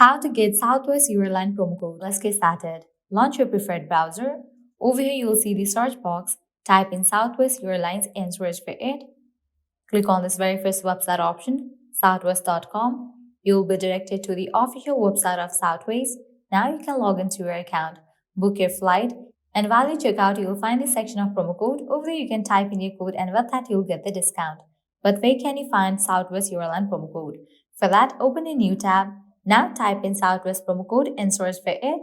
How to get Southwest Airlines promo code. Let's get started. Launch your preferred browser. Over here, you'll see the search box. Type in Southwest Airlines and search for it. Click on this very first website option, southwest.com. You'll be directed to the official website of Southwest. Now you can log into your account, book your flight, and while you check out, you'll find the section of promo code. Over there, you can type in your code, and with that, you'll get the discount. But where can you find Southwest Airlines promo code? For that, open a new tab. Now type in Southwest promo code and search for it.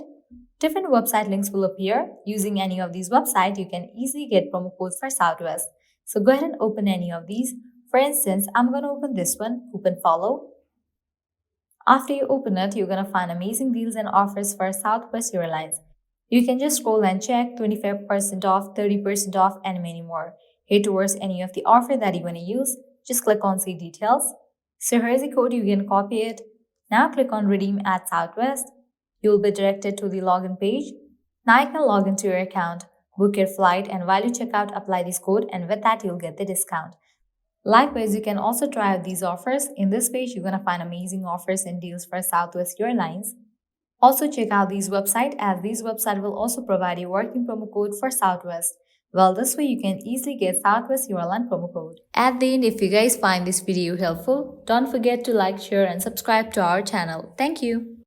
Different website links will appear. Using any of these websites, you can easily get promo codes for Southwest. So go ahead and open any of these. For instance, I'm going to open this one, Coupon Follow. After you open it, you're going to find amazing deals and offers for Southwest Airlines. You can just scroll and check 25% off, 30% off, and many more. Here towards any of the offer that you want to use, just click on See Details. So here's the code, you can copy it. Now click on Redeem at Southwest. You will be directed to the login page. Now you can log into your account, book your flight, and while you check out, apply this code, and with that, you'll get the discount. Likewise, you can also try out these offers. In this page, you're going to find amazing offers and deals for Southwest Airlines. Also check out these websites, as these websites will also provide a working promo code for Southwest. Well, this way you can easily get Southwest Airlines promo code. At the end, if you guys find this video helpful, don't forget to like, share, and subscribe to our channel. Thank you.